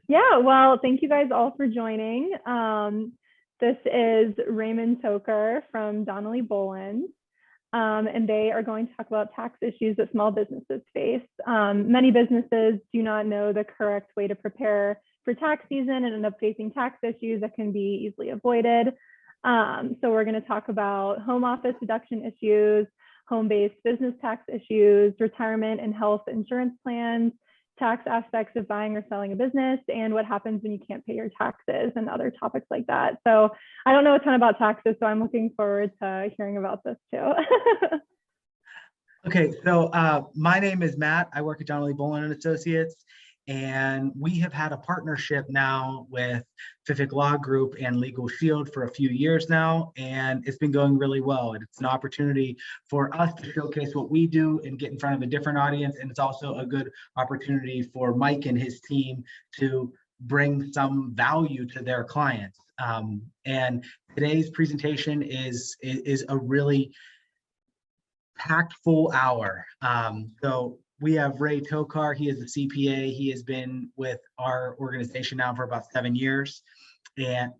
Yeah, well, thank you guys all for joining. This is Raymond Tokar from Donnelly-Boland, and they are going to talk about tax issues that small businesses face. Many businesses do not know the correct way to prepare for tax season and end up facing tax issues that can be easily avoided. So we're going to talk about home office deduction issues, home-based business tax issues, retirement and health insurance plans, tax aspects of buying or selling a business, and what happens when you can't pay your taxes and other topics like that. So I don't know a ton about taxes, so I'm looking forward to hearing about this too. Okay, so my name is Matt. I work at Donnelly-Boland and Associates, and we have had a partnership now with Fiffic Law Group and Legal Shield for a few years now, and it's been going really well. And it's an opportunity for us to showcase what we do and get in front of a different audience, and it's also a good opportunity for Mike and his team to bring some value to their clients. And today's presentation is a really packed full hour. So we have Ray Tokar. He is a CPA. He has been with our organization now for about 7 years. And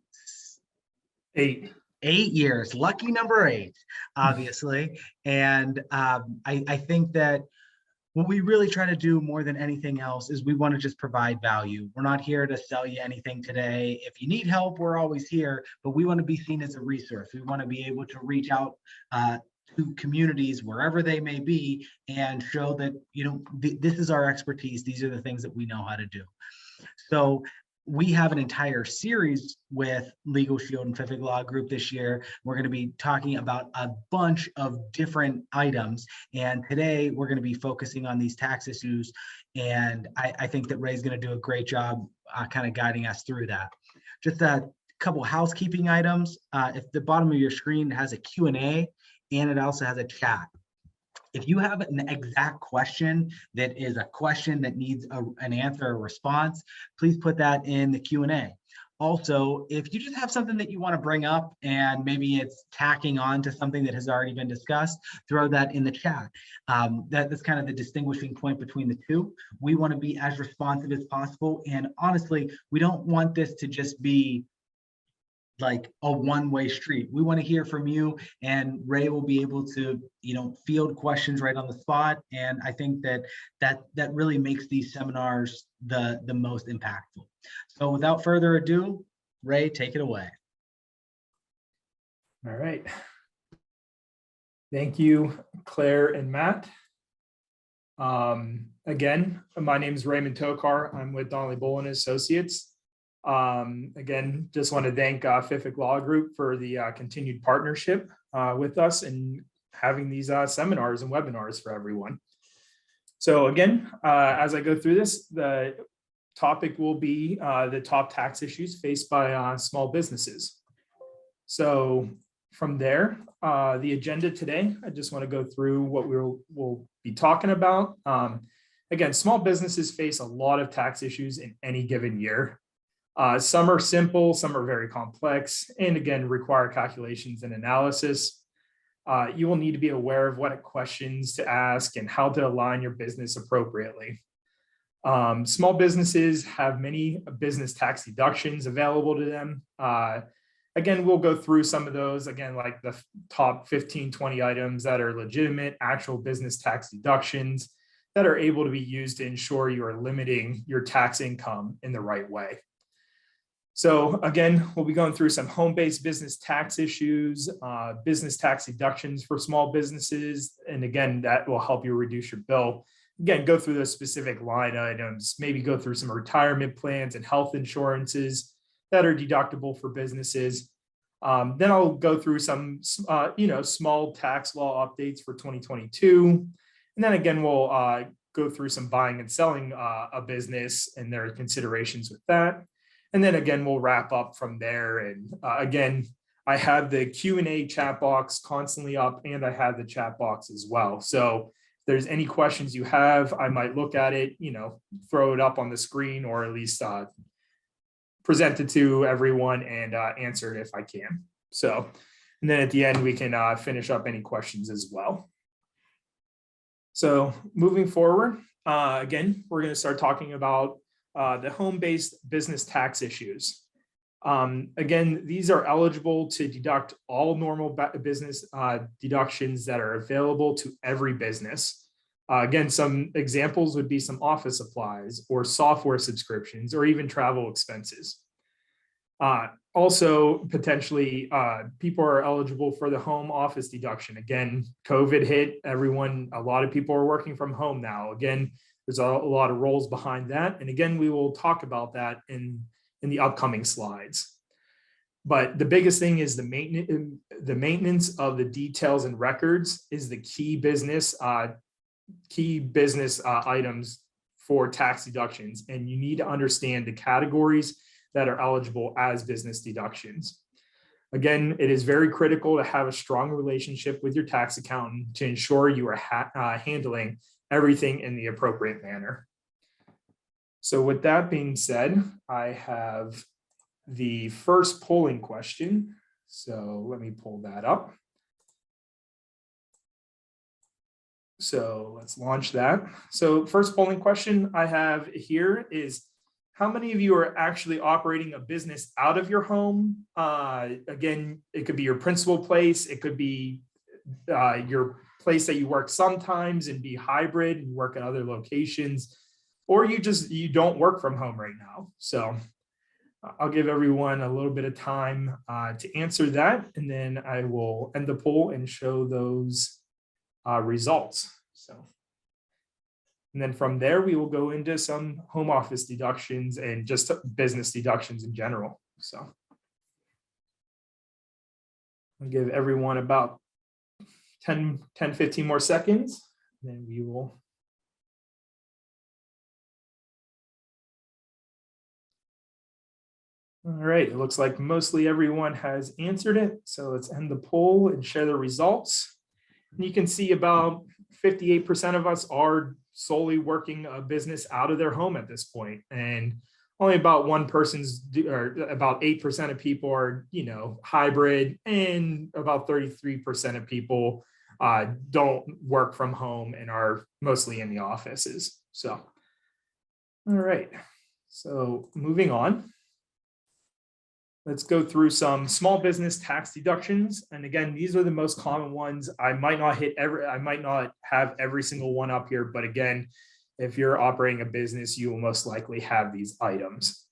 8 years, lucky number 8, obviously. And I think that what we really try to do more than anything else is we want to just provide value. We're not here to sell you anything today. If you need help, we're always here, but we want to be seen as a resource. We want to be able to reach out to communities wherever they may be and show that, you know, this is our expertise. These are the things that we know how to do. So we have an entire series with Legal Shield and Fiffic Law Group this year. We're going to be talking about a bunch of different items. And today we're going to be focusing on these tax issues. And I think that Ray's going to do a great job kind of guiding us through that. Just a couple housekeeping items. If the bottom of your screen has a Q&A, and it also has a chat. If you have an exact question that is a question that needs an answer or response, please put that in the Q&A. Also, if you just have something that you want to bring up and maybe it's tacking on to something that has already been discussed, throw that in the chat. That's kind of the distinguishing point between the two. We want to be as responsive as possible. And honestly, we don't want this to just be like a one-way street. We want to hear from you, and Ray will be able to, you know, field questions right on the spot. And I think that really makes these seminars the most impactful. So without further ado, Ray, take it away. All right. Thank you, Claire and Matt. Again, my name is Raymond Tokar. I'm with Donnelly-Boland and Associates. Again, just want to thank Fiffic Law Group for the continued partnership with us and having these seminars and webinars for everyone. So again, as I go through this, the topic will be the top tax issues faced by small businesses. So from there, the agenda today, I just want to go through what we'll be talking about. Again, small businesses face a lot of tax issues in any given year. Some are simple, some are very complex, and again, require calculations and analysis. You will need to be aware of what questions to ask and how to align your business appropriately. Small businesses have many business tax deductions available to them. Again, we'll go through some of those, again, like the top 15, 20 items that are legitimate, actual business tax deductions that are able to be used to ensure you are limiting your tax income in the right way. So again, we'll be going through some home-based business tax issues, business tax deductions for small businesses. And again, that will help you reduce your bill. Again, go through those specific line items, maybe go through some retirement plans and health insurances that are deductible for businesses. Then I'll go through some, small tax law updates for 2022. And then again, we'll go through some buying and selling a business and their considerations with that. And then again, we'll wrap up from there. And again, I have the Q&A chat box constantly up, and I have the chat box as well. So if there's any questions you have, I might look at it, throw it up on the screen, or at least present it to everyone and answer it if I can. So, and then at the end, we can finish up any questions as well. So moving forward, again, we're going to start talking about the home-based business tax issues. Again, these are eligible to deduct all normal business deductions that are available to every business. Again, some examples would be some office supplies or software subscriptions or even travel expenses. Also, potentially, people are eligible for the home office deduction. Again, COVID hit everyone. A lot of people are working from home now. Again, there's a lot of roles behind that. And again, we will talk about that in the upcoming slides. But the biggest thing is the maintenance of the details and records is the key business items for tax deductions. And you need to understand the categories that are eligible as business deductions. Again, it is very critical to have a strong relationship with your tax accountant to ensure you are handling everything in the appropriate manner. So with that being said, I have the first polling question. So let me pull that up. So let's launch that. So first polling question I have here is, how many of you are actually operating a business out of your home? Again, it could be your principal place. It could be your place that you work sometimes and be hybrid and work at other locations, or you don't work from home right now. So I'll give everyone a little bit of time to answer that, and then I will end the poll and show those results. And then from there, we will go into some home office deductions and just business deductions in general. So I'll give everyone about 10-15 more seconds, then we will. All right, it looks like mostly everyone has answered it. So let's end the poll and share the results. And you can see about 58% of us are solely working a business out of their home at this point. And only about about 8% of people are, hybrid, and about 33% of people don't work from home and are mostly in the offices. So, all right, so moving on. Let's go through some small business tax deductions. And again, these are the most common ones. I might not have every single one up here, but again, if you're operating a business, you will most likely have these items.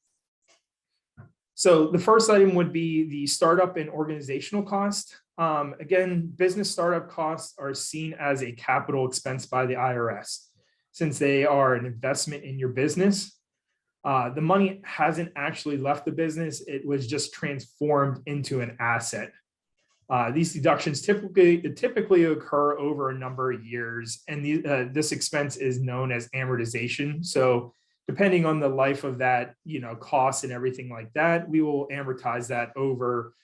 So the first item would be the startup and organizational cost. Again, business startup costs are seen as a capital expense by the IRS, since they are an investment in your business. The money hasn't actually left the business. It was just transformed into an asset. These deductions typically occur over a number of years, and this expense is known as amortization. So depending on the life of that, cost and everything like that, we will amortize that over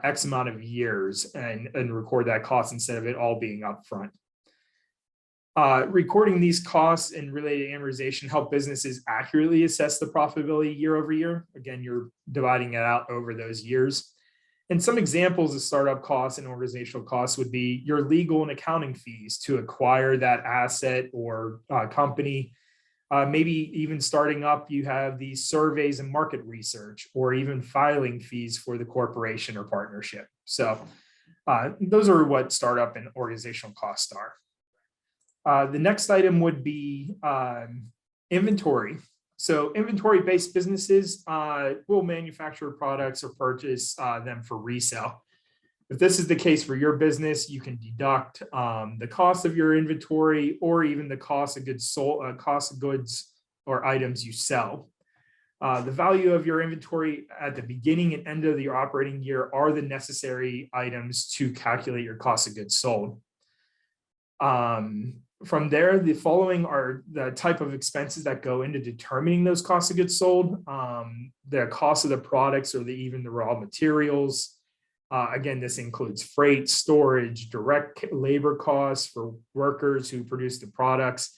X amount of years and record that cost instead of it all being upfront. Recording these costs and related amortization help businesses accurately assess the profitability year over year. Again, you're dividing it out over those years. And some examples of startup costs and organizational costs would be your legal and accounting fees to acquire that asset or company. Maybe even starting up, you have these surveys and market research, or even filing fees for the corporation or partnership. So those are what startup and organizational costs are. The next item would be inventory. So inventory-based businesses will manufacture products or purchase them for resale. If this is the case for your business, you can deduct the cost of your inventory or even the cost of goods sold, cost of goods or items you sell. The value of your inventory at the beginning and end of your operating year are the necessary items to calculate your cost of goods sold. From there, the following are the type of expenses that go into determining those costs of goods sold. The cost of the products or even the raw materials. Again, this includes freight, storage, direct labor costs for workers who produce the products,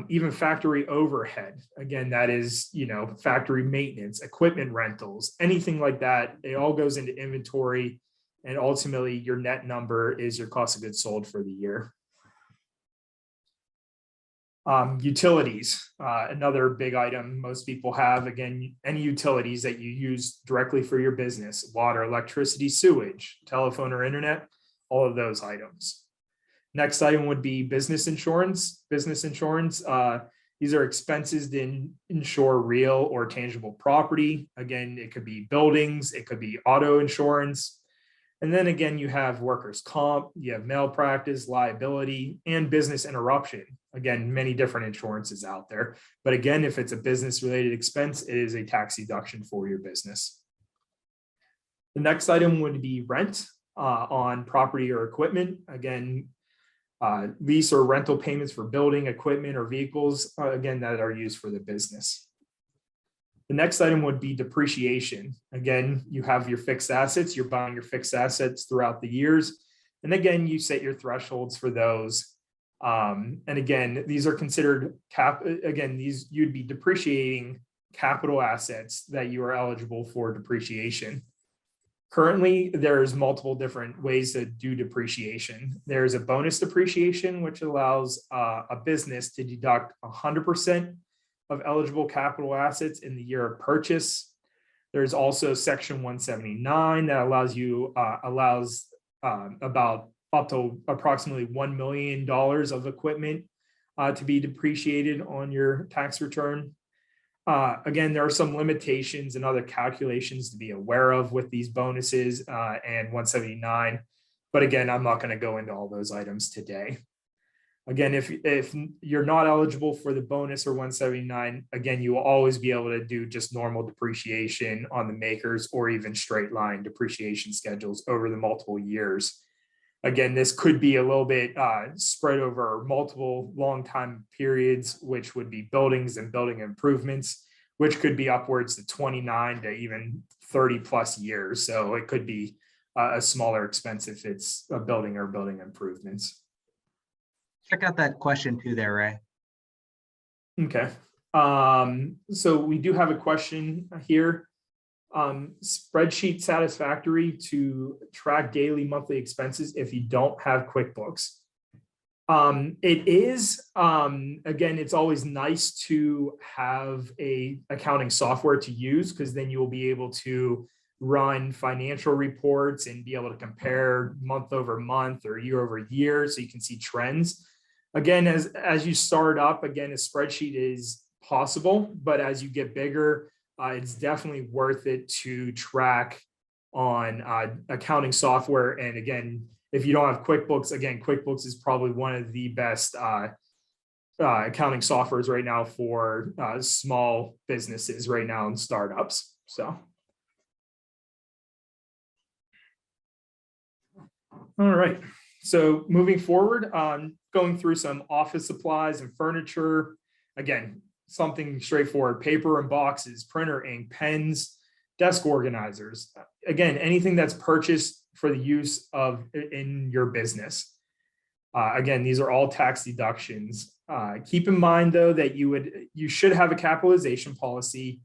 even factory overhead. Again, that is, factory maintenance, equipment rentals, anything like that. It all goes into inventory, and ultimately your net number is your cost of goods sold for the year. Utilities, another big item most people have. Again, any utilities that you use directly for your business: water, electricity, sewage, telephone or internet, all of those items. Next item would be business insurance. Business insurance, these are expenses to insure real or tangible property. Again, it could be buildings, it could be auto insurance. And then again, you have workers' comp, you have malpractice, liability, and business interruption. Again, many different insurances out there. But again, if it's a business-related expense, it is a tax deduction for your business. The next item would be rent on property or equipment. Again, lease or rental payments for building, equipment, or vehicles, again, that are used for the business. The next item would be depreciation. Again, you have your fixed assets, you're buying your fixed assets throughout the years. And again, you set your thresholds for those. And again, these are considered you'd be depreciating capital assets that you are eligible for depreciation. Currently, there's multiple different ways to do depreciation. There's a bonus depreciation, which allows a business to deduct 100% of eligible capital assets in the year of purchase. There's also Section 179 that allows about up to approximately $1 million of equipment to be depreciated on your tax return. Again, there are some limitations and other calculations to be aware of with these bonuses and 179. But again, I'm not going to go into all those items today. Again, if you're not eligible for the bonus or 179, again, you will always be able to do just normal depreciation on the makers or even straight line depreciation schedules over the multiple years. Again, this could be a little bit spread over multiple long time periods, which would be buildings and building improvements, which could be upwards to 29 to even 30 plus years. So it could be a smaller expense if it's a building or building improvements. Check out that question too there, Ray. Okay. So we do have a question here. Spreadsheet satisfactory to track daily, monthly expenses if you don't have QuickBooks? It is, again, it's always nice to have a accounting software to use, because then you will be able to run financial reports and be able to compare month over month or year over year, so you can see trends. Again, as you start up, again, a spreadsheet is possible, but as you get bigger, it's definitely worth it to track on accounting software. And again, if you don't have QuickBooks, again, QuickBooks is probably one of the best accounting softwares right now for small businesses right now and startups. So, all right. So moving forward, going through some office supplies and furniture. Again, something straightforward: paper and boxes, printer ink, pens, desk organizers. Again, anything that's purchased for the use of in your business. Again, these are all tax deductions. Keep in mind though that you should have a capitalization policy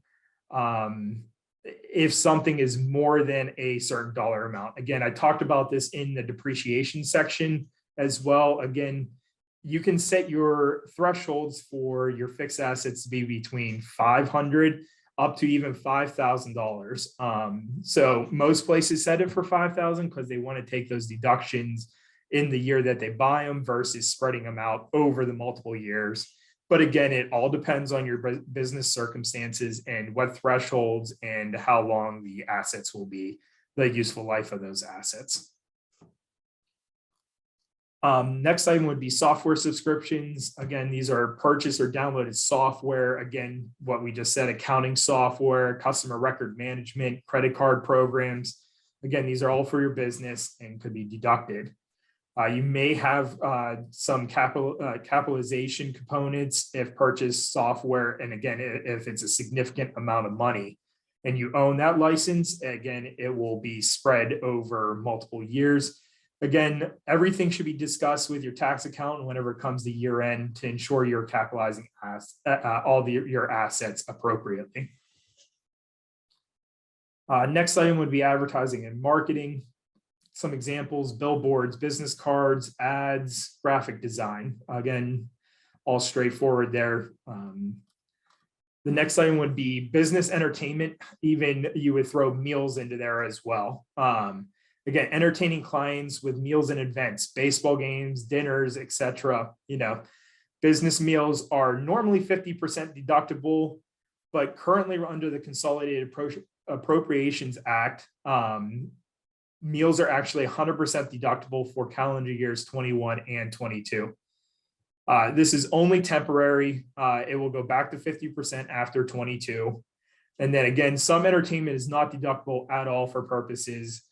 if something is more than a certain dollar amount. Again, I talked about this in the depreciation section as well. Again, you can set your thresholds for your fixed assets to be between $500 up to even $5,000. So most places set it for $5,000 because they want to take those deductions in the year that they buy them versus spreading them out over the multiple years. But again, it all depends on your business circumstances and what thresholds and how long the assets will be, the useful life of those assets. Next item would be software subscriptions. Again, these are purchased or downloaded software. Again, what we just said: accounting software, customer record management, credit card programs. Again, these are all for your business and could be deducted. You may have some capitalization components if purchased software. And again, if it's a significant amount of money and you own that license, again, it will be spread over multiple years. Again, everything should be discussed with your tax accountant whenever it comes to year end to ensure you're capitalizing your assets appropriately. Next item would be advertising and marketing. Some examples: billboards, business cards, ads, graphic design. Again, all straightforward there. The next item would be business entertainment. Even you would throw meals into there as well. Again, entertaining clients with meals and events, baseball games, dinners, etc. Business meals are normally 50% deductible, but currently under the Consolidated Appropriations Act, meals are actually 100% deductible for calendar years 21 and 22. This is only temporary. It will go back to 50% after 22. And then again, some entertainment is not deductible at all for purposes,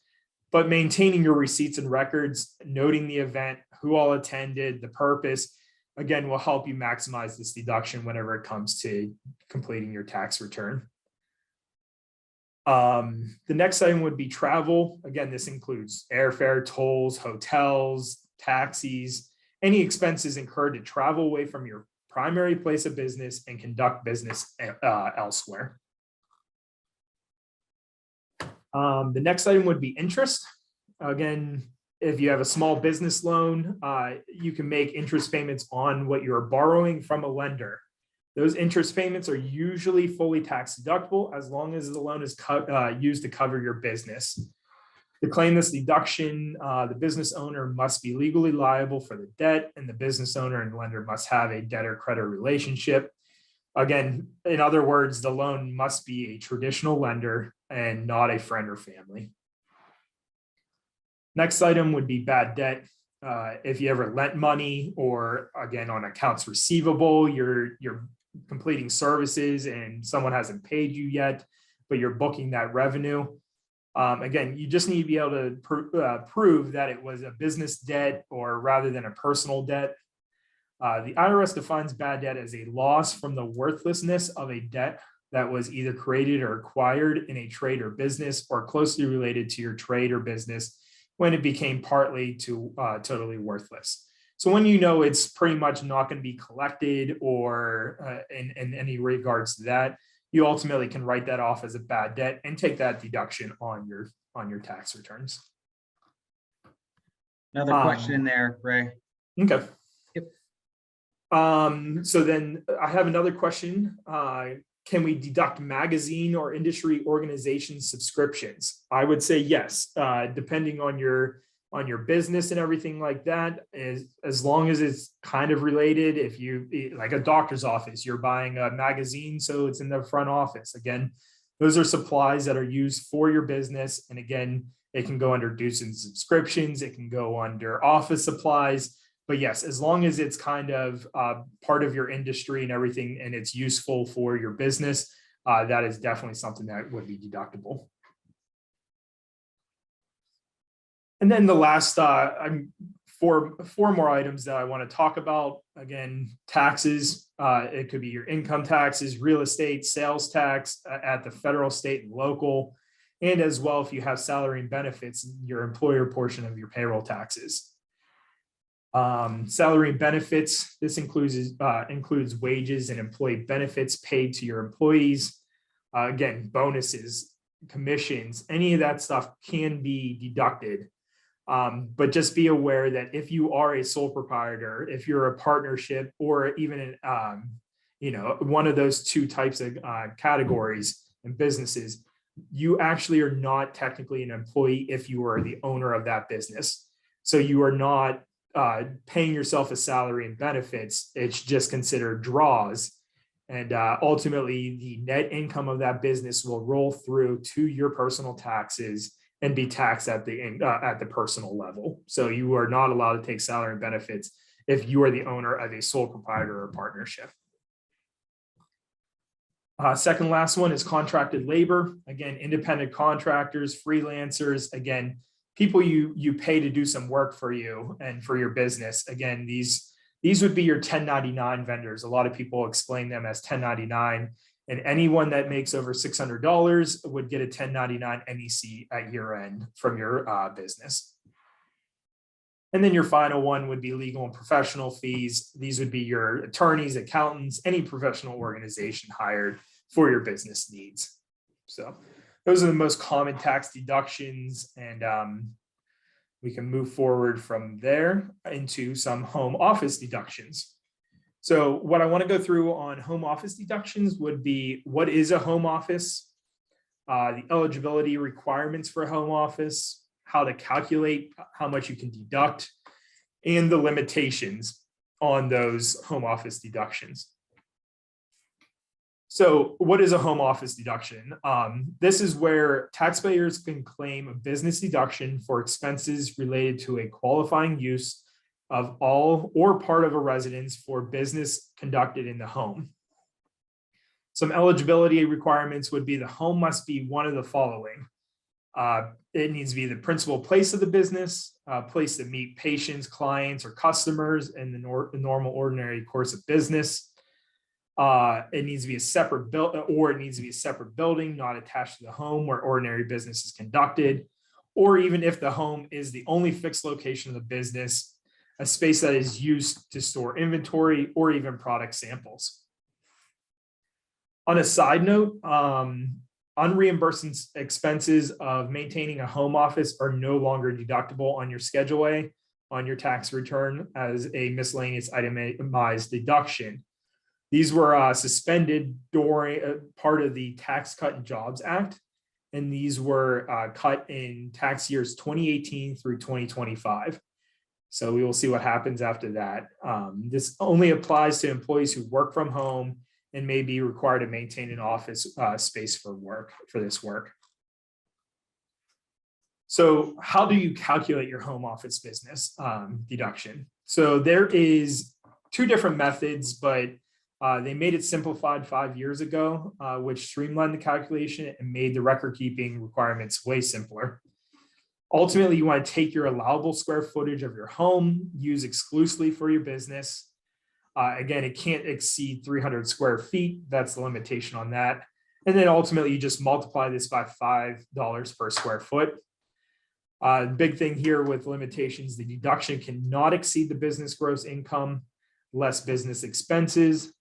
but maintaining your receipts and records, noting the event, who all attended, the purpose, again, will help you maximize this deduction whenever it comes to completing your tax return. The next item would be travel. Again, this includes airfare, tolls, hotels, taxis, any expenses incurred to travel away from your primary place of business and conduct business elsewhere. The next item would be interest. Again, if you have a small business loan, you can make interest payments on what you're borrowing from a lender. Those interest payments are usually fully tax deductible as long as the loan is used to cover your business. To claim this deduction, the business owner must be legally liable for the debt, and the business owner and lender must have a debtor-creditor relationship. Again, in other words, the loan must be a traditional lender and not a friend or family. Next item would be bad debt. If you ever lent money, or again, on accounts receivable, you're completing services and someone hasn't paid you yet, but you're booking that revenue. Again, you just need to be able to prove that it was a business debt or rather than a personal debt. The IRS defines bad debt as a loss from the worthlessness of a debt that was either created or acquired in a trade or business or closely related to your trade or business when it became partly to totally worthless. So when you know it's pretty much not going to be collected or in any regards to that, you ultimately can write that off as a bad debt and take that deduction on your tax returns. Another question in there, Ray. Okay. Yep. So then I have another question. Can we deduct magazine or industry organization subscriptions? I would say yes, depending on your business and everything like that, as long as it's kind of related. If you like a doctor's office, you're buying a magazine, so it's in the front office. Again, those are supplies that are used for your business. And again, it can go under dues and subscriptions. It can go under office supplies. But yes, as long as it's kind of part of your industry and everything, and it's useful for your business, that is definitely something that would be deductible. And then the last four more items that I want to talk about. Again, taxes. It could be your income taxes, real estate, sales tax at the federal, state, and local, and as well if you have salary and benefits, your employer portion of your payroll taxes. Salary and benefits, this includes wages and employee benefits paid to your employees. Again, bonuses, commissions, any of that stuff can be deducted. But just be aware that if you are a sole proprietor, if you're a partnership, or even one of those two types of categories in businesses, you actually are not technically an employee if you are the owner of that business. So you are not paying yourself a salary and benefits. It's just considered draws. And ultimately, the net income of that business will roll through to your personal taxes and be taxed at the personal level. So you are not allowed to take salary and benefits if you are the owner of a sole proprietor or partnership. Second last one is contracted labor. Again, independent contractors, freelancers, again, people you pay to do some work for you and for your business. Again, these would be your 1099 vendors. A lot of people explain them as 1099, and anyone that makes over $600 would get a 1099 NEC at year end from your business. And then your final one would be legal and professional fees. These would be your attorneys, accountants, any professional organization hired for your business needs. So those are the most common tax deductions, and we can move forward from there into some home office deductions. So what I want to go through on home office deductions would be, what is a home office? The eligibility requirements for a home office, how to calculate how much you can deduct, and the limitations on those home office deductions. So what is a home office deduction? This is where taxpayers can claim a business deduction for expenses related to a qualifying use of all or part of a residence for business conducted in the home. Some eligibility requirements would be the home must be one of the following. It needs to be the principal place of the business, place to meet patients, clients, or customers in the normal ordinary course of business. It needs to be a separate building, not attached to the home where ordinary business is conducted, or even if the home is the only fixed location of the business, a space that is used to store inventory or even product samples. On a side note, unreimbursed expenses of maintaining a home office are no longer deductible on your Schedule A on your tax return as a miscellaneous itemized deduction. These were suspended during part of the Tax Cut and Jobs Act, and these were cut in tax years 2018 through 2025. So we will see what happens after that. This only applies to employees who work from home and may be required to maintain an office space for this work. So how do you calculate your home office business deduction? So there is two different methods, but they made it simplified 5 years ago, which streamlined the calculation and made the record keeping requirements way simpler. Ultimately, you want to take your allowable square footage of your home, use exclusively for your business. Again, it can't exceed 300 square feet. That's the limitation on that. And then ultimately, you just multiply this by $5 per square foot. Big thing here with limitations, the deduction cannot exceed the business gross income, less business expenses,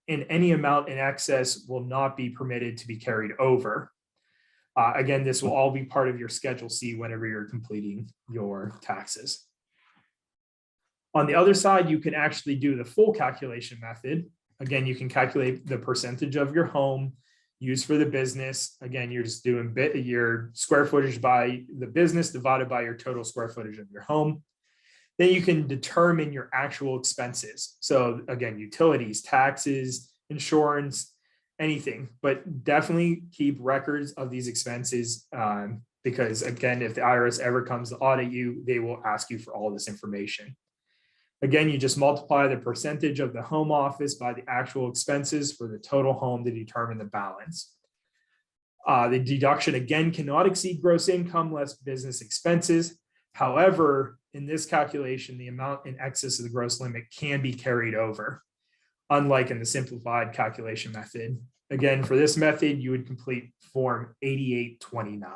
and any amount in excess will not be permitted to be carried over. Again, this will all be part of your Schedule C whenever you're completing your taxes. On the other side, you can actually do the full calculation method. Again, you can calculate the percentage of your home used for the business. Again, you're just doing your square footage by the business divided by your total square footage of your home. Then you can determine your actual expenses. So again, utilities, taxes, insurance, anything, but definitely keep records of these expenses because again, if the IRS ever comes to audit you, they will ask you for all this information. Again, you just multiply the percentage of the home office by the actual expenses for the total home to determine the balance. The deduction again cannot exceed gross income less business expenses. However, in this calculation, the amount in excess of the gross limit can be carried over, unlike in the simplified calculation method. Again, for this method, you would complete Form 8829.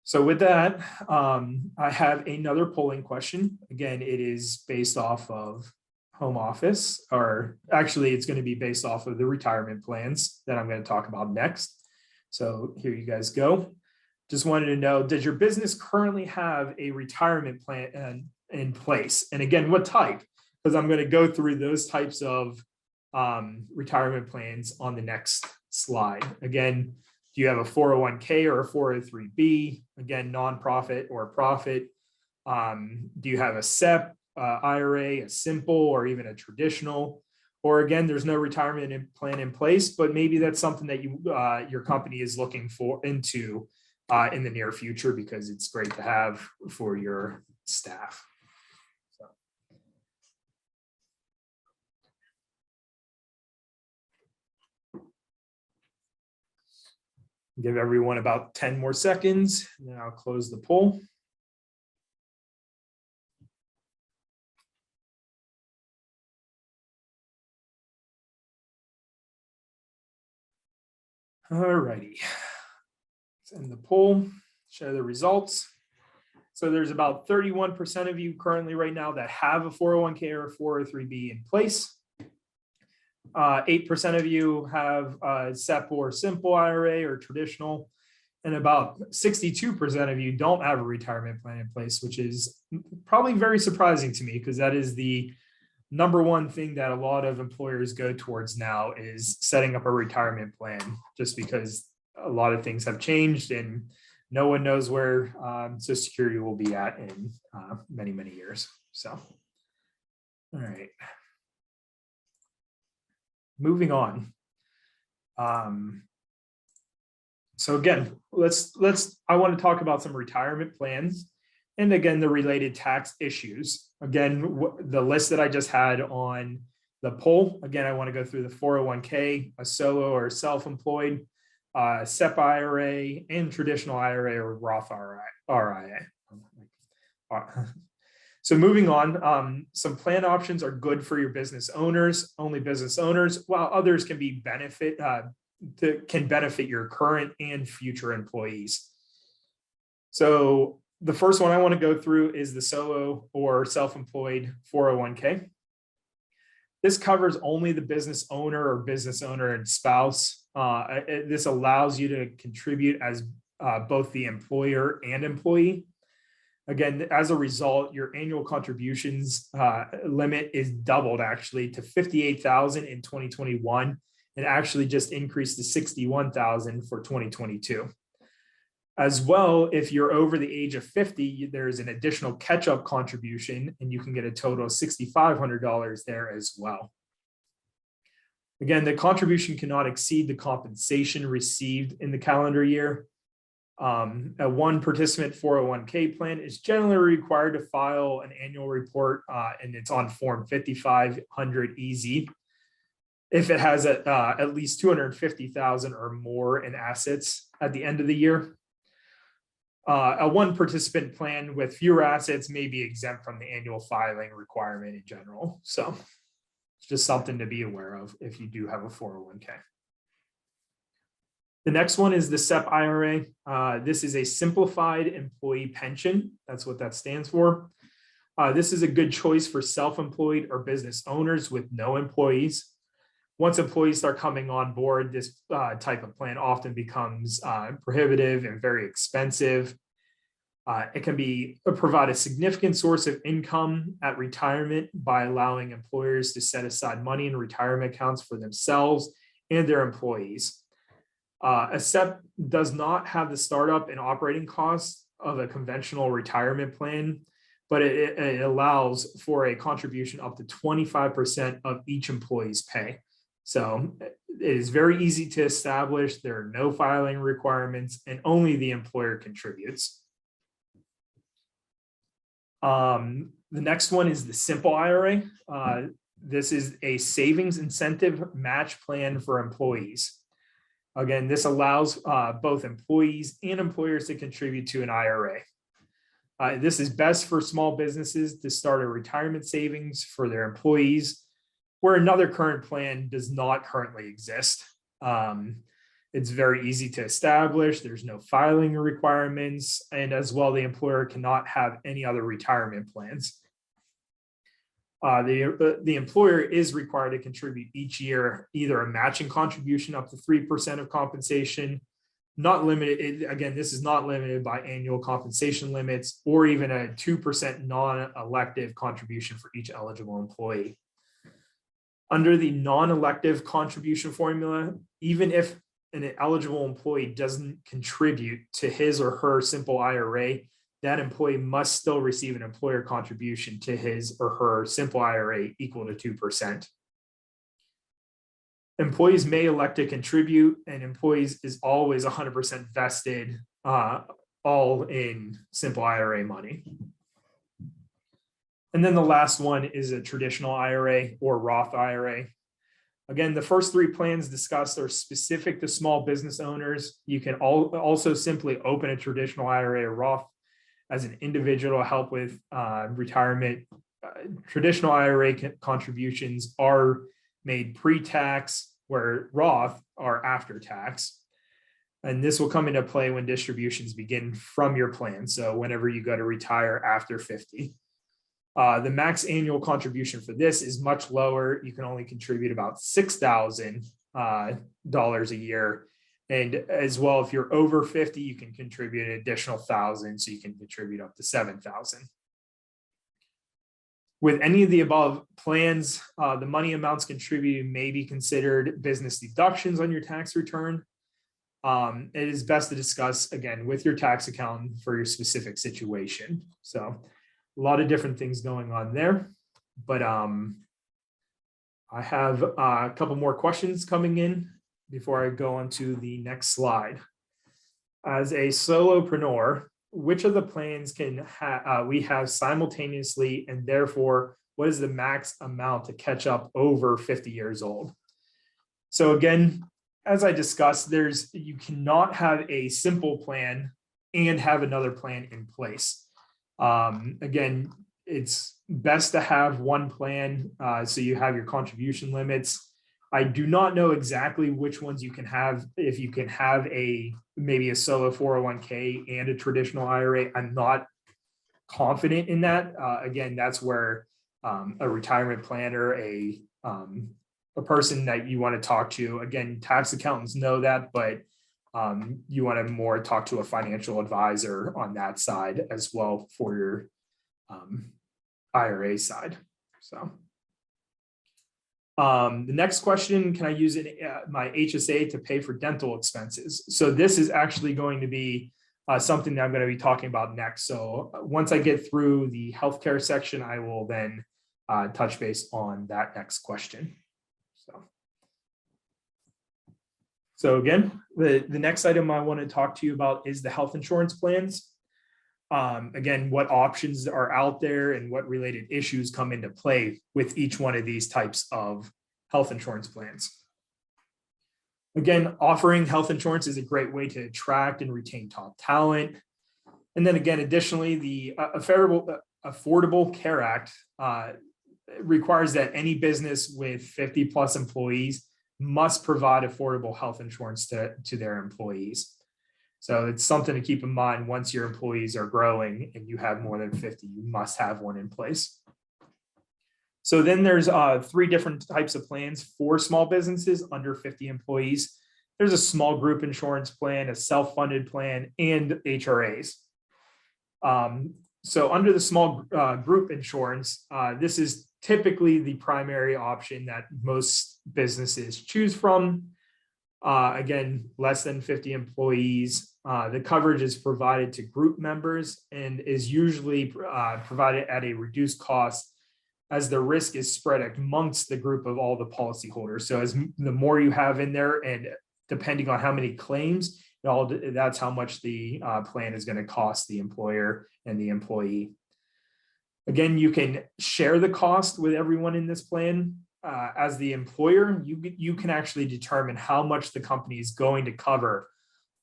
So with that, I have another polling question. Again, it is based off of home office, or actually it's going to be based off of the retirement plans that I'm going to talk about next. So here you guys go. Just wanted to know, does your business currently have a retirement plan in place? And again, what type? Because I'm going to go through those types of retirement plans on the next slide. Again, do you have a 401k or a 403b? Again, nonprofit or profit. Do you have a SEP, IRA, a simple, or even a traditional? Or again, there's no retirement plan in place, but maybe that's something that your company is looking into in the near future because it's great to have for your staff. Give everyone about 10 more seconds, and then I'll close the poll. All righty. Let's end the poll, show the results. So there's about 31% of you currently right now that have a 401k or a 403b in place. 8% of you have a SEP or simple IRA or traditional, and about 62% of you don't have a retirement plan in place, which is probably very surprising to me because that is the number one thing that a lot of employers go towards now is setting up a retirement plan, just because a lot of things have changed and no one knows where Social Security will be at in many, many years. So, all right. Moving on. So again, I want to talk about some retirement plans and again, the related tax issues. Again, the list that I just had on the poll, again, I want to go through the 401k, a solo or self-employed, SEP IRA, and traditional IRA or Roth RIA. So moving on, some plan options are good for your business owners, only business owners, while others can benefit your current and future employees. So the first one I want to go through is the solo or self-employed 401k. This covers only the business owner or business owner and spouse. This allows you to contribute as both the employer and employee. Again, as a result, your annual contributions limit is doubled actually to $58,000 in 2021 and actually just increased to $61,000 for 2022. As well, if you're over the age of 50, there's an additional catch-up contribution and you can get a total of $6,500 there as well. Again, the contribution cannot exceed the compensation received in the calendar year. A one participant 401k plan is generally required to file an annual report and it's on form 5500 EZ. If it has at least 250,000 or more in assets at the end of the year. A one participant plan with fewer assets may be exempt from the annual filing requirement in general. So it's just something to be aware of if you do have a 401k. The next one is the SEP IRA. This is a simplified employee pension. That's what that stands for. This is a good choice for self-employed or business owners with no employees. Once employees start coming on board, this type of plan often becomes prohibitive and very expensive. It can provide a significant source of income at retirement by allowing employers to set aside money in retirement accounts for themselves and their employees. A SEP does not have the startup and operating costs of a conventional retirement plan, but it allows for a contribution up to 25% of each employee's pay. So it is very easy to establish. There are no filing requirements and only the employer contributes. The next one is the simple IRA. This is a savings incentive match plan for employees. Again, this allows both employees and employers to contribute to an IRA. This is best for small businesses to start a retirement savings for their employees, where another current plan does not currently exist. It's very easy to establish. There's no filing requirements, and as well, the employer cannot have any other retirement plans. The employer is required to contribute each year either a matching contribution up to 3% of compensation, not limited. Again, this is not limited by annual compensation limits or even a 2% non-elective contribution for each eligible employee. Under the non-elective contribution formula, even if an eligible employee doesn't contribute to his or her simple IRA, that employee must still receive an employer contribution to his or her simple IRA equal to 2%. Employees may elect to contribute, and employees is always 100% vested, all in simple IRA money. And then the last one is a traditional IRA or Roth IRA. Again, the first three plans discussed are specific to small business owners. You can also simply open a traditional IRA or Roth as an individual to help with retirement. Traditional IRA contributions are made pre-tax, where Roth are after tax. And this will come into play when distributions begin from your plan. So whenever you go to retire after 50. The max annual contribution for this is much lower. You can only contribute about $6,000 a year. And as well, if you're over 50, you can contribute an additional $1,000, so you can contribute up to $7,000. With any of the above plans, the money amounts contributed may be considered business deductions on your tax return. It is best to discuss again with your tax accountant for your specific situation. So a lot of different things going on there, but I have a couple more questions coming in before I go on to the next slide. As a solopreneur, which of the plans can we have simultaneously, and therefore what is the max amount to catch up over 50 years old? So again, as I discussed, you cannot have a simple plan and have another plan in place. Again, it's best to have one plan so you have your contribution limits. I do not know exactly which ones you can have. If you can have maybe a solo 401k and a traditional IRA, I'm not confident in that. Again, that's where a retirement planner, a person that you want to talk to. Again, tax accountants know that, but you want to more talk to a financial advisor on that side as well for your IRA side. So the next question, can I use my HSA to pay for dental expenses? So this is actually going to be something that I'm going to be talking about next. So once I get through the healthcare section, I will then touch base on that next question. So again, the next item I want to talk to you about is the health insurance plans. Again, what options are out there and what related issues come into play with each one of these types of health insurance plans. Again, offering health insurance is a great way to attract and retain top talent. And then again, additionally, the Affordable Care Act requires that any business with 50 plus employees must provide affordable health insurance to their employees. So it's something to keep in mind. Once your employees are growing and you have more than 50, you must have one in place. So then there's 3 different types of plans for small businesses under 50 employees. There's a small group insurance plan, a self-funded plan, and HRAs. So under the small group insurance, this is typically the primary option that most businesses choose from. Again, less than 50 employees. The coverage is provided to group members and is usually provided at a reduced cost as the risk is spread amongst the group of all the policyholders. So as the more you have in there, and depending on how many claims, that's how much the plan is going to cost the employer and the employee. Again, you can share the cost with everyone in this plan. As the employer, you can actually determine how much the company is going to cover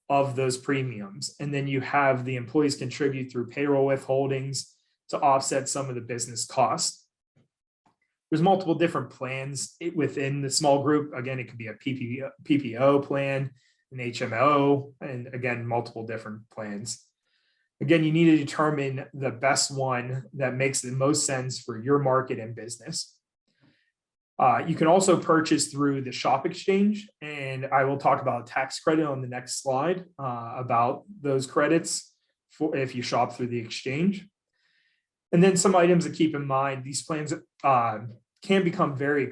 of those premiums. And then you have the employees contribute through payroll withholdings to offset some of the business costs. There's multiple different plans within the small group. Again, it could be a PPO plan, an HMO, and again, multiple different plans. Again, you need to determine the best one that makes the most sense for your market and business. You can also purchase through the shop exchange, and I will talk about tax credit on the next slide about those credits for if you shop through the exchange. And then some items to keep in mind, these plans can become very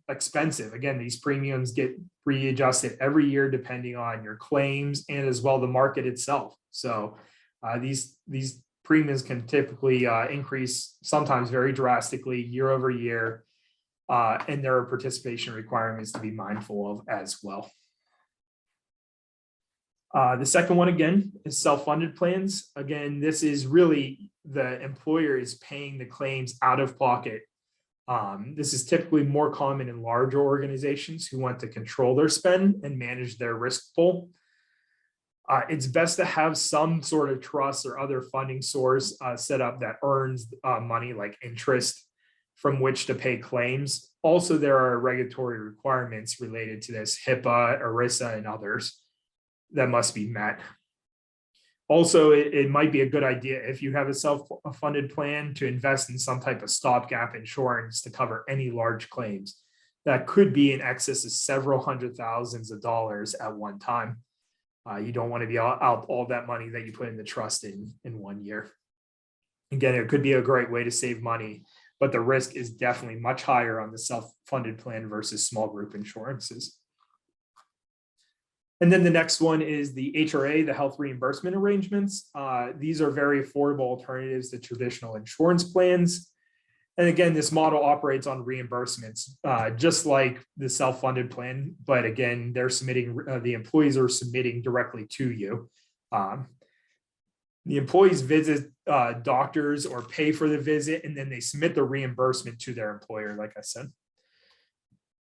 expensive. Again, these premiums get readjusted every year depending on your claims and as well the market itself. So these premiums can typically increase sometimes very drastically year over year. And there are participation requirements to be mindful of as well. The second one, again, is self-funded plans. Again, this is really the employer is paying the claims out of pocket. This is typically more common in larger organizations who want to control their spend and manage their risk pool. It's best to have some sort of trust or other funding source set up that earns money like interest from which to pay claims. Also, there are regulatory requirements related to this, HIPAA, ERISA, and others that must be met. Also, it might be a good idea if you have a self-funded plan to invest in some type of stopgap insurance to cover any large claims that could be in excess of several hundred thousands of dollars at one time. You don't want to be out all that money that you put in the trust in 1 year. Again, it could be a great way to save money but the risk is definitely much higher on the self-funded plan versus small group insurances. And then the next one is the HRA, the health reimbursement arrangements. These are very affordable alternatives to traditional insurance plans. And again, this model operates on reimbursements, just like the self-funded plan. But again, they're submitting, the employees are submitting directly to you. The employees visit doctors or pay for the visit, and then they submit the reimbursement to their employer, like I said.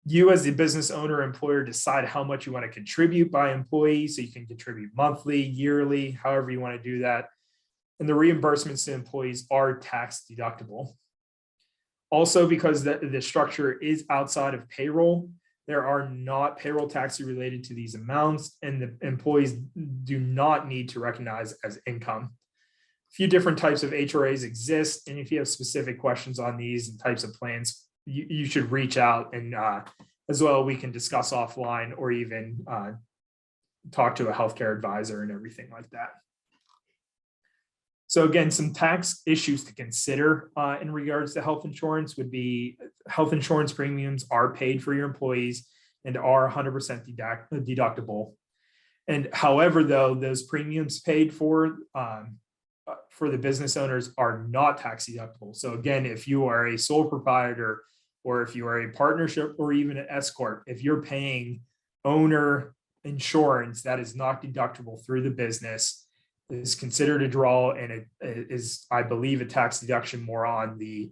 You as the business owner or employer decide how much you want to contribute by employee. So you can contribute monthly, yearly, however you want to do that. And the reimbursements to employees are tax deductible. Also, because the structure is outside of payroll, there are not payroll taxes related to these amounts, and the employees do not need to recognize as income. A few different types of HRAs exist, and if you have specific questions on these and types of plans, you should reach out, and as well, we can discuss offline or even talk to a healthcare advisor and everything like that. So again, some tax issues to consider in regards to health insurance would be health insurance premiums are paid for your employees and are 100% deductible. And however, though, those premiums paid for the business owners are not tax deductible. So again, if you are a sole proprietor or if you are a partnership or even an S corp, if you're paying owner insurance that is not deductible through the business, is considered a draw, and it is, I believe, a tax deduction more on the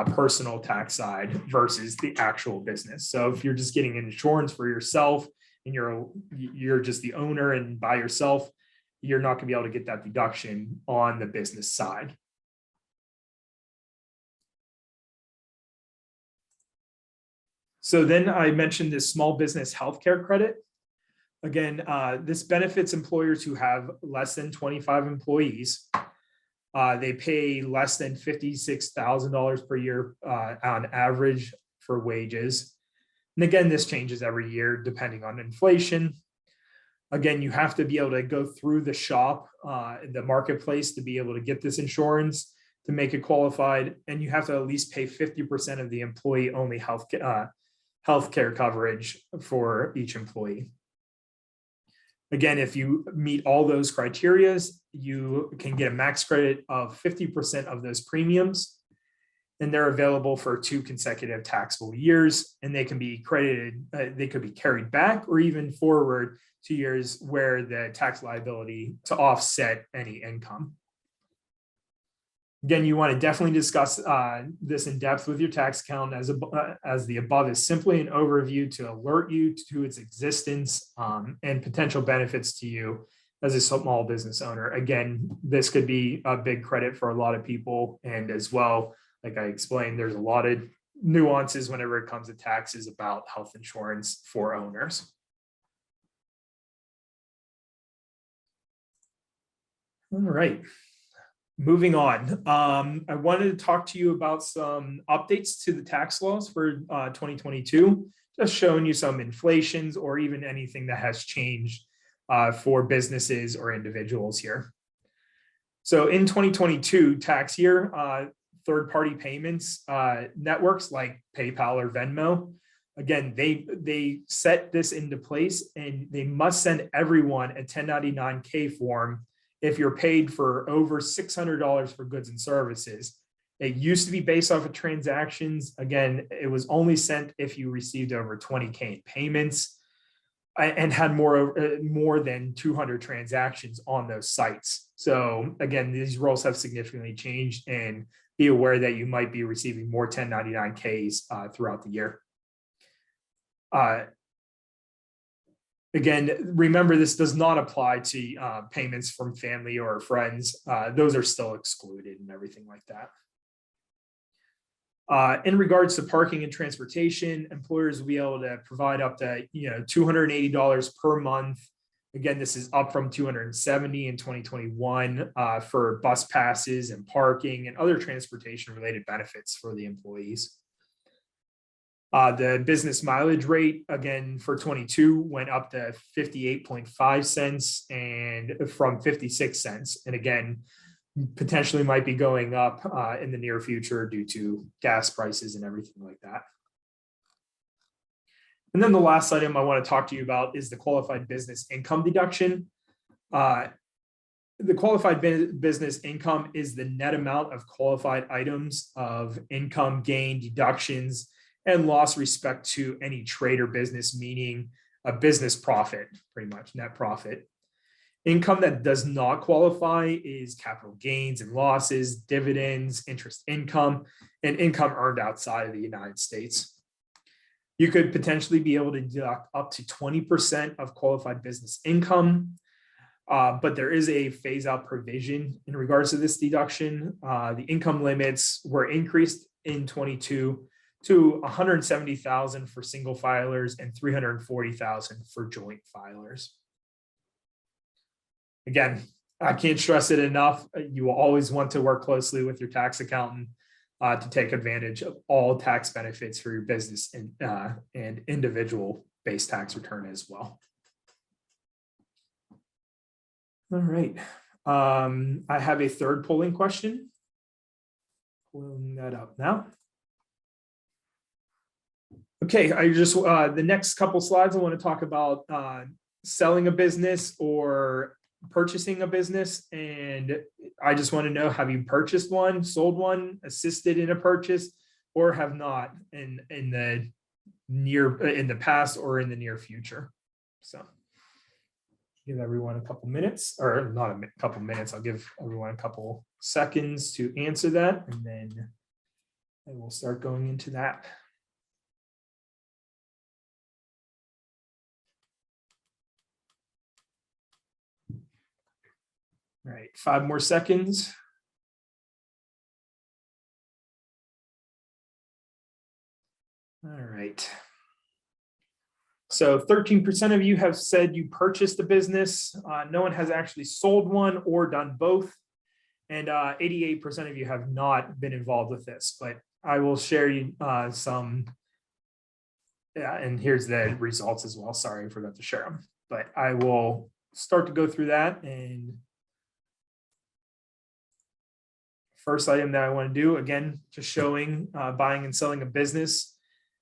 personal tax side versus the actual business. So if you're just getting insurance for yourself and you're just the owner and by yourself, you're not going to be able to get that deduction on the business side. So then I mentioned this small business healthcare credit. Again, this benefits employers who have less than 25 employees. They pay less than $56,000 per year on average for wages. And again, this changes every year depending on inflation. Again, you have to be able to go through the shop, the marketplace, to be able to get this insurance to make it qualified. And you have to at least pay 50% of the employee-only healthcare coverage for each employee. Again, if you meet all those criteria, you can get a max credit of 50% of those premiums, and they're available for 2 consecutive taxable years, and they can be credited, they could be carried back or even forward 2 years where the tax liability to offset any income. Again, you want to definitely discuss this in depth with your tax accountant, as the above is simply an overview to alert you to its existence and potential benefits to you as a small business owner. Again, this could be a big credit for a lot of people. And as well, like I explained, there's a lot of nuances whenever it comes to taxes about health insurance for owners. All right. Moving on, I wanted to talk to you about some updates to the tax laws for 2022, just showing you some inflations or even anything that has changed for businesses or individuals here. So in 2022 tax year, third-party payments networks like PayPal or Venmo, again, they set this into place, and they must send everyone a 1099-K form if you're paid for over $600 for goods and services. It used to be based off of transactions. Again, it was only sent if you received over 20K in payments and had more than 200 transactions on those sites. So again, these rules have significantly changed, and be aware that you might be receiving more 1099Ks throughout the year. Again, remember, this does not apply to payments from family or friends. Those are still excluded and everything like that. In regards to parking and transportation, employers will be able to provide up to $280 per month. Again, this is up from $270 in 2021 for bus passes and parking and other transportation related benefits for the employees. The business mileage rate, again, for 22 went up to 58.5 cents and from 56 cents. And again, potentially might be going up in the near future due to gas prices and everything like that. And then the last item I want to talk to you about is the qualified business income deduction. The qualified business income is the net amount of qualified items of income, gain, deductions, and loss respect to any trade or business, meaning a business profit, pretty much net profit. Income that does not qualify is capital gains and losses, dividends, interest income, and income earned outside of the United States. You could potentially be able to deduct up to 20% of qualified business income. But there is a phase out provision in regards to this deduction. The income limits were increased in 22 to 170,000 for single filers and 340,000 for joint filers. Again, I can't stress it enough. You will always want to work closely with your tax accountant to take advantage of all tax benefits for your business and individual based tax return as well. All right. I have a third polling question. Pulling that up now. Okay, I just the next couple slides I want to talk about selling a business or purchasing a business, and I just want to know, have you purchased one, sold one, assisted in a purchase, or have not in the past or in the near future? So give everyone a couple minutes, or not a couple minutes, I'll give everyone a couple seconds to answer that, and then I will start going into that. All right, 5 more seconds. All right. So 13% of you have said you purchased a business. No one has actually sold one or done both. And 88% of you have not been involved with this, but I will share you some. Yeah, and here's the results as well. Sorry, I forgot to share them, but I will start to go through that. And first item that I want to do, again, just showing buying and selling a business.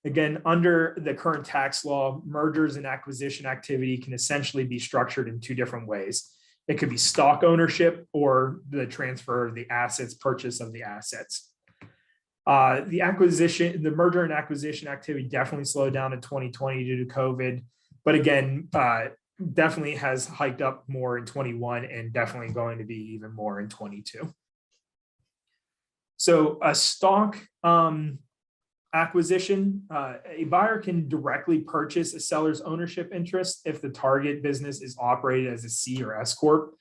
Again, under the current tax law, mergers and acquisition activity can essentially be structured in 2 different ways. It could be stock ownership or the transfer of the assets, purchase of the assets. The merger and acquisition activity definitely slowed down in 2020 due to COVID, but again, definitely has hiked up more in 21 and definitely going to be even more in 22. So a stock acquisition, a buyer can directly purchase a seller's ownership interest if the target business is operated as a C or S corp,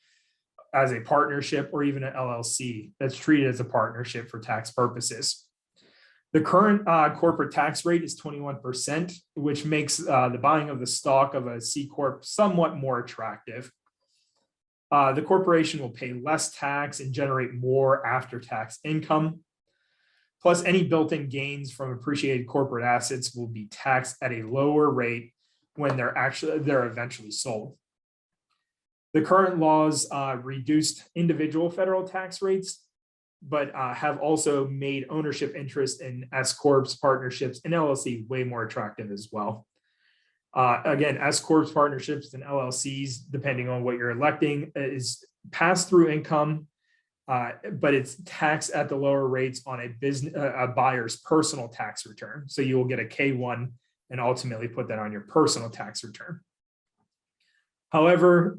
as a partnership, or even an LLC that's treated as a partnership for tax purposes. The current corporate tax rate is 21%, which makes the buying of the stock of a C corp somewhat more attractive. The corporation will pay less tax and generate more after-tax income. Plus, any built-in gains from appreciated corporate assets will be taxed at a lower rate when they're eventually sold. The current laws reduced individual federal tax rates, but have also made ownership interest in S corps, partnerships, and LLC way more attractive as well. Again, S corps, partnerships, and LLCs, depending on what you're electing, is pass-through income. But it's taxed at the lower rates on a buyer's personal tax return. So you will get a K-1 and ultimately put that on your personal tax return. However,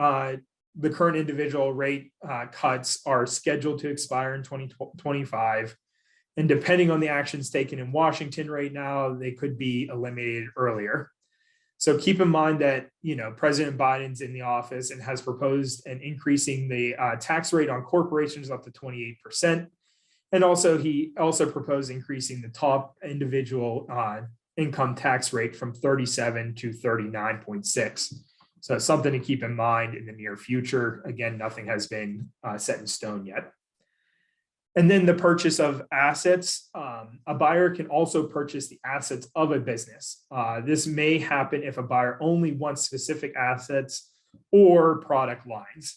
the current individual rate cuts are scheduled to expire in 2025. And depending on the actions taken in Washington right now, they could be eliminated earlier. So keep in mind that, President Biden's in the office and has proposed an increasing the tax rate on corporations up to 28%. And also he also proposed increasing the top individual income tax rate from 37 to 39.6. So it's something to keep in mind in the near future. Again, nothing has been set in stone yet. And then the purchase of assets. A buyer can also purchase the assets of a business. This may happen if a buyer only wants specific assets or product lines.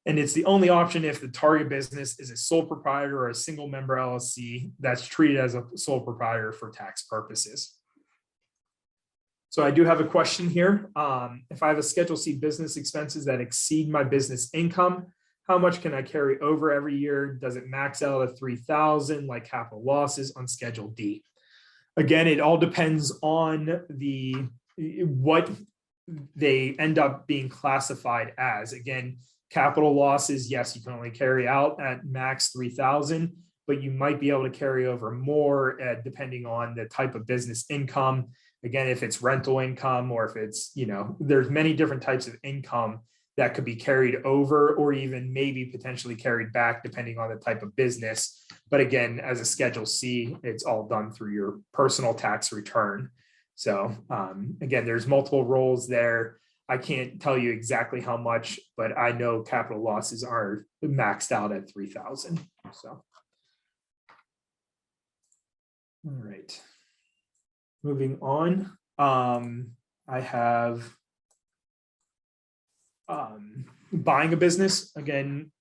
And it's the only option if the target business is a sole proprietor or a single member LLC that's treated as a sole proprietor for tax purposes. So I do have a question here. If I have a Schedule C business expenses that exceed my business income, how much can I carry over every year? Does it max out at 3,000 like capital losses on Schedule D? Again, it all depends on what they end up being classified as. Again, capital losses, yes, you can only carry out at max 3,000, but you might be able to carry over more depending on the type of business income. Again, if it's rental income or if it's, there's many different types of income that could be carried over or even maybe potentially carried back depending on the type of business. But again, as a Schedule C, it's all done through your personal tax return. So again, there's multiple roles there. I can't tell you exactly how much, but I know capital losses are maxed out at 3,000. So, all right. Moving on, I have buying a business. Again,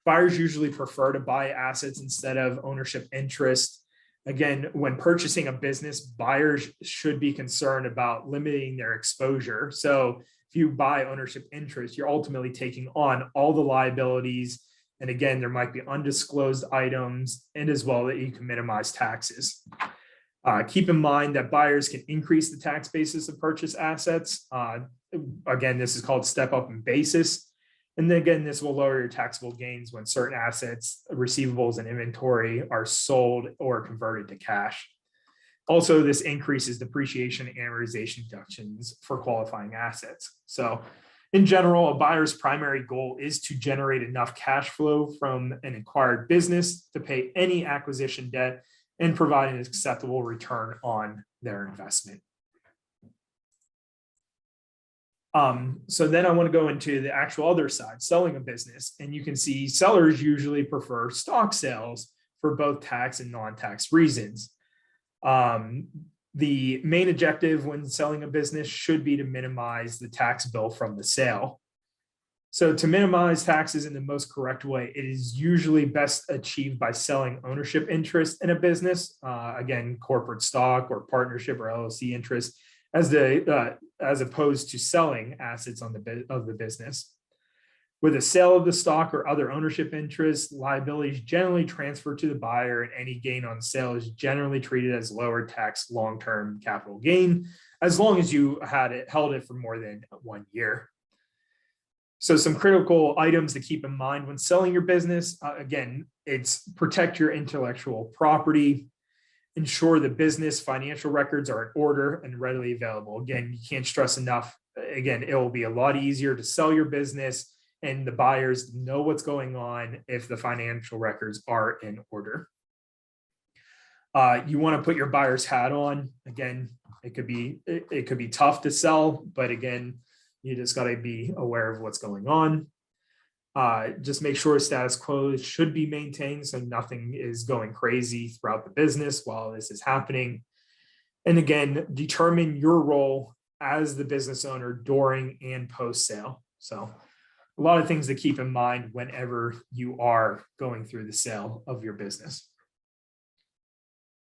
buyers usually prefer to buy assets instead of ownership interest. Again, when purchasing a business, buyers should be concerned about limiting their exposure. So if you buy ownership interest, you're ultimately taking on all the liabilities. And again, there might be undisclosed items and as well that you can minimize taxes. Keep in mind that buyers can increase the tax basis of purchase assets. Again, this is called step up in basis. And then again, this will lower your taxable gains when certain assets, receivables, and inventory are sold or converted to cash. Also, this increases depreciation and amortization deductions for qualifying assets. So in general, a buyer's primary goal is to generate enough cash flow from an acquired business to pay any acquisition debt and provide an acceptable return on their investment. So then I want to go into the actual other side, selling a business. And you can see sellers usually prefer stock sales for both tax and non-tax reasons. The main objective when selling a business should be to minimize the tax bill from the sale. So to minimize taxes in the most correct way, it is usually best achieved by selling ownership interest in a business, again, corporate stock or partnership or LLC interest, as opposed to selling assets of the business. With a sale of the stock or other ownership interest, liabilities generally transfer to the buyer, and any gain on sale is generally treated as lower tax long-term capital gain, as long as you held it for more than 1 year. So some critical items to keep in mind when selling your business, again, it's protect your intellectual property, ensure the business financial records are in order and readily available. Again, you can't stress enough. Again, it will be a lot easier to sell your business and the buyers know what's going on if the financial records are in order. You want to put your buyer's hat on. Again, it could be tough to sell, but again, you just got to be aware of what's going on. Just make sure status quo should be maintained so nothing is going crazy throughout the business while this is happening. And again, determine your role as the business owner during and post sale. So a lot of things to keep in mind whenever you are going through the sale of your business.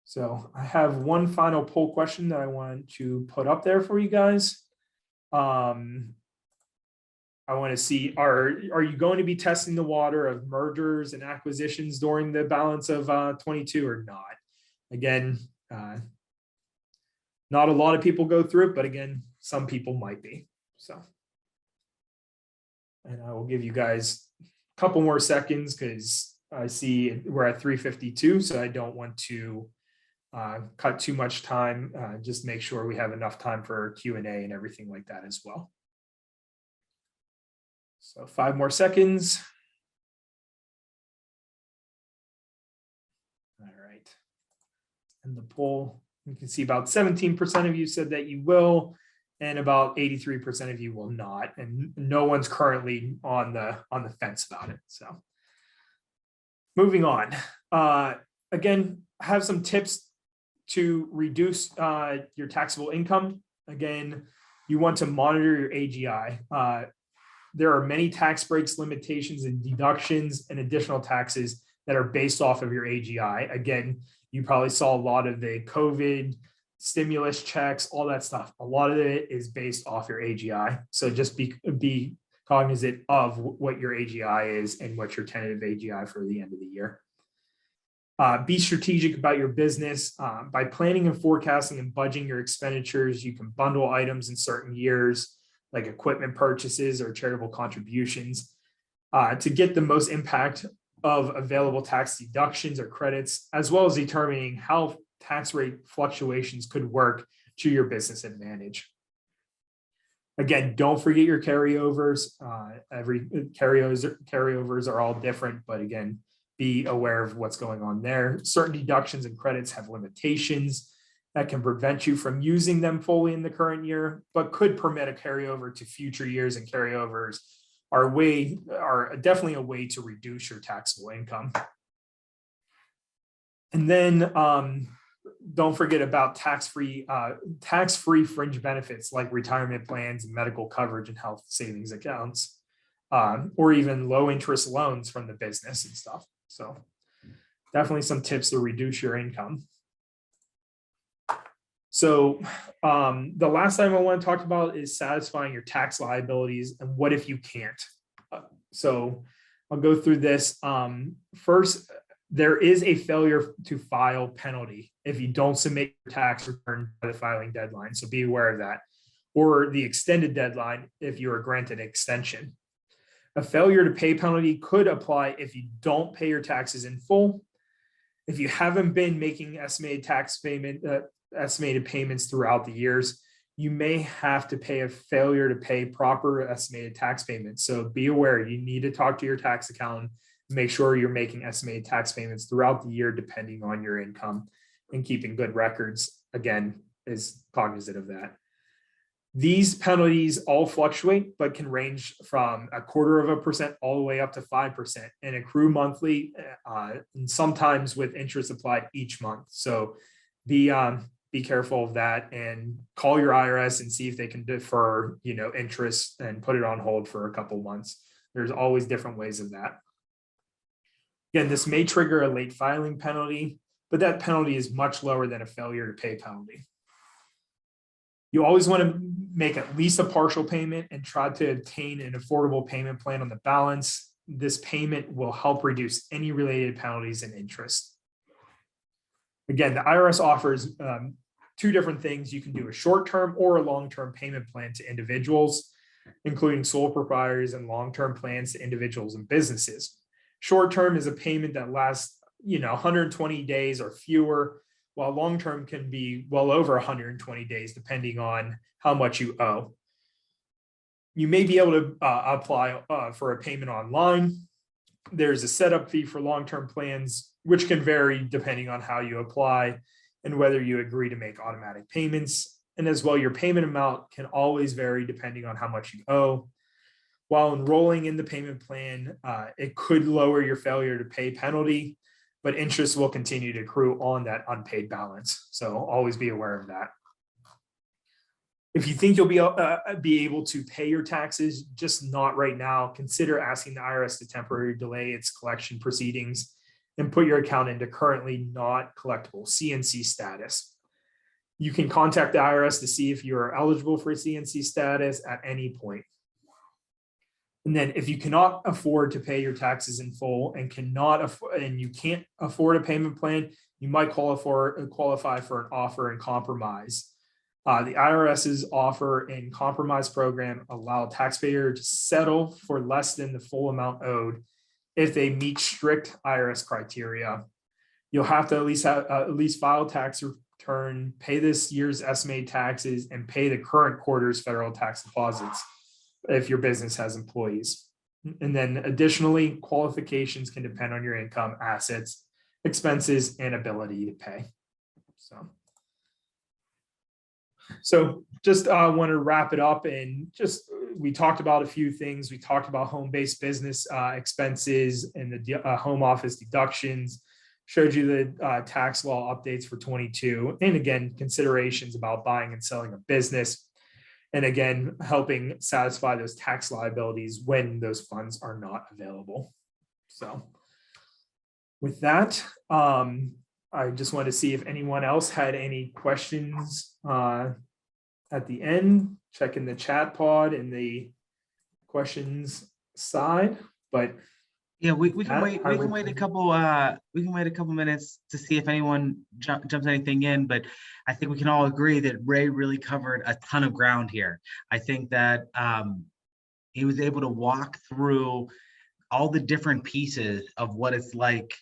So I have one final poll question that I want to put up there for you guys. I want to see, are you going to be testing the water of mergers and acquisitions during the balance of 22 or not? Again, not a lot of people go through it, but again, some people might be. So, and I will give you guys a couple more seconds because I see we're at 3:52, so I don't want to cut too much time. Just make sure we have enough time for Q&A and everything like that as well. So 5 more seconds. All right. And the poll, you can see about 17% of you said that you will, and about 83% of you will not. And no one's currently on the fence about it. So moving on. Again, I have some tips to reduce your taxable income. Again, you want to monitor your AGI. there are many tax breaks, limitations, and deductions and additional taxes that are based off of your AGI. Again, you probably saw a lot of the COVID stimulus checks, all that stuff. A lot of it is based off your AGI. So just be cognizant of what your AGI is and what your tentative AGI for the end of the year. Be strategic about your business. By planning and forecasting and budgeting your expenditures, you can bundle items in certain years, like equipment purchases or charitable contributions, to get the most impact of available tax deductions or credits, as well as determining how tax rate fluctuations could work to your business advantage. Again, don't forget your carryovers. Every carryovers are all different, but again, be aware of what's going on there. Certain deductions and credits have limitations that can prevent you from using them fully in the current year, but could permit a carryover to future years, and carryovers are definitely a way to reduce your taxable income. And then don't forget about tax-free fringe benefits like retirement plans and medical coverage and health savings accounts, or even low interest loans from the business and stuff. So definitely some tips to reduce your income. So the last item I want to talk about is satisfying your tax liabilities and what if you can't. So I'll go through this. First, there is a failure to file penalty if you don't submit your tax return by the filing deadline. So be aware of that. Or the extended deadline if you are granted extension. A failure to pay penalty could apply if you don't pay your taxes in full. If you haven't been making estimated payments throughout the years, you may have to pay a failure to pay proper estimated tax payments. So be aware, you need to talk to your tax accountant, make sure you're making estimated tax payments throughout the year, depending on your income, and keeping good records, again, is cognizant of that. These penalties all fluctuate, but can range from 0.25% all the way up to 5% and accrue monthly, and sometimes with interest applied each month. So be careful of that and call your IRS and see if they can defer, interest and put it on hold for a couple months. There's always different ways of that. Again, this may trigger a late filing penalty, but that penalty is much lower than a failure to pay penalty. You always want to make at least a partial payment and try to obtain an affordable payment plan on the balance. This payment will help reduce any related penalties and interest. Again, the IRS offers two different things. You can do a short-term or a long-term payment plan to individuals, including sole proprietors, and long-term plans to individuals and businesses. Short-term is a payment that lasts, 120 days or fewer, while long-term can be well over 120 days, depending on how much you owe. You may be able to apply for a payment online. There's a setup fee for long-term plans, which can vary depending on how you apply and whether you agree to make automatic payments. And as well, your payment amount can always vary depending on how much you owe. While enrolling in the payment plan, it could lower your failure to pay penalty, but interest will continue to accrue on that unpaid balance. So always be aware of that. If you think you'll be able to pay your taxes, just not right now, consider asking the IRS to temporarily delay its collection proceedings and put your account into currently not collectible CNC status. You can contact the IRS to see if you are eligible for CNC status at any point. And then if you cannot afford to pay your taxes in full and you can't afford a payment plan, you might qualify for an offer in compromise. The IRS's offer and compromise program allow a taxpayer to settle for less than the full amount owed if they meet strict IRS criteria. You'll have to at least file a tax return, pay this year's estimated taxes, and pay the current quarter's federal tax deposits if your business has employees. And then additionally, qualifications can depend on your income, assets, expenses, and ability to pay. So just want to wrap it up, and we talked about a few things. We talked about home-based business expenses and the home office deductions, showed you the tax law updates for 22, and again, considerations about buying and selling a business. And again, helping satisfy those tax liabilities when those funds are not available. So with that, I just wanted to see if anyone else had any questions at the end. Check in the chat pod in the questions side, but yeah, we can that, wait. I We can would- wait a couple. We can wait a couple minutes to see if anyone jumps anything in. But I think we can all agree that Ray really covered a ton of ground here. I think that he was able to walk through all the different pieces of what it's like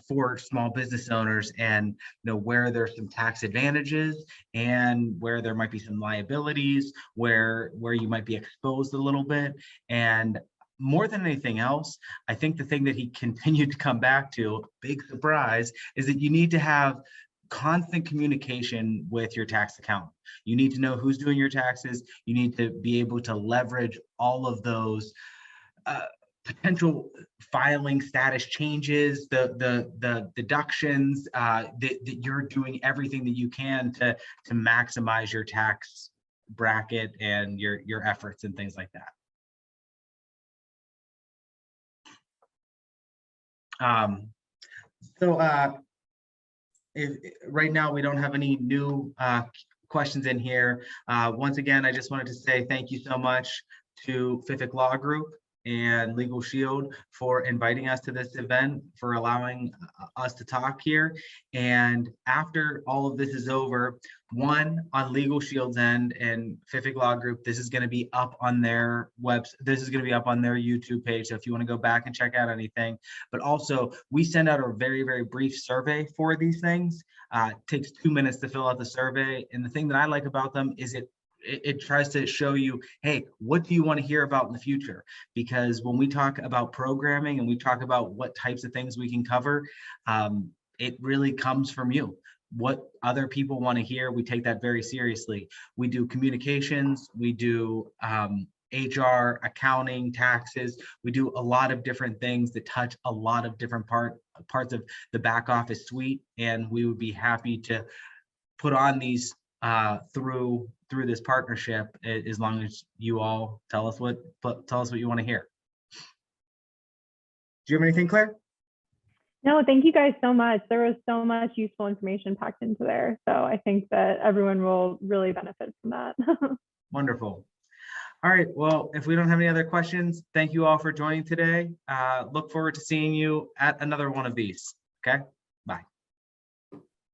for small business owners, and where there's some tax advantages and where there might be some liabilities, where you might be exposed a little bit. And more than anything else, I think the thing that he continued to come back to, big surprise, is that you need to have constant communication with your tax accountant. You need to know who's doing your taxes. You need to be able to leverage all of those potential filing status changes, the deductions, that you're doing everything that you can to maximize your tax bracket and your efforts and things like that. Right now we don't have any new questions in here. Once again, I just wanted to say thank you so much to FIFIC Law Group and Legal Shield for inviting us to this event, for allowing us to talk here. And after all of this is over, one, on Legal Shield's end and FIFIC Law Group, this is going to be up on their website. This is going to be up on their YouTube page. So if you want to go back and check out anything, but also we send out a very, very brief survey for these things. It takes 2 minutes to fill out the survey. And the thing that I like about them is it tries to show you, hey, what do you want to hear about in the future? Because when we talk about programming and we talk about what types of things we can cover, it really comes from you. What other people want to hear, we take that very seriously. We do communications, we do HR, accounting, taxes. We do a lot of different things that touch a lot of different parts of the back office suite, and we would be happy to put on these through this partnership, as long as you all tell us what you want to hear. Do you have anything, Claire? No, thank you guys so much. There was so much useful information packed into there. So I think that everyone will really benefit from that. Wonderful. All right, well, if we don't have any other questions, thank you all for joining today. Look forward to seeing you at another one of these. Okay, bye.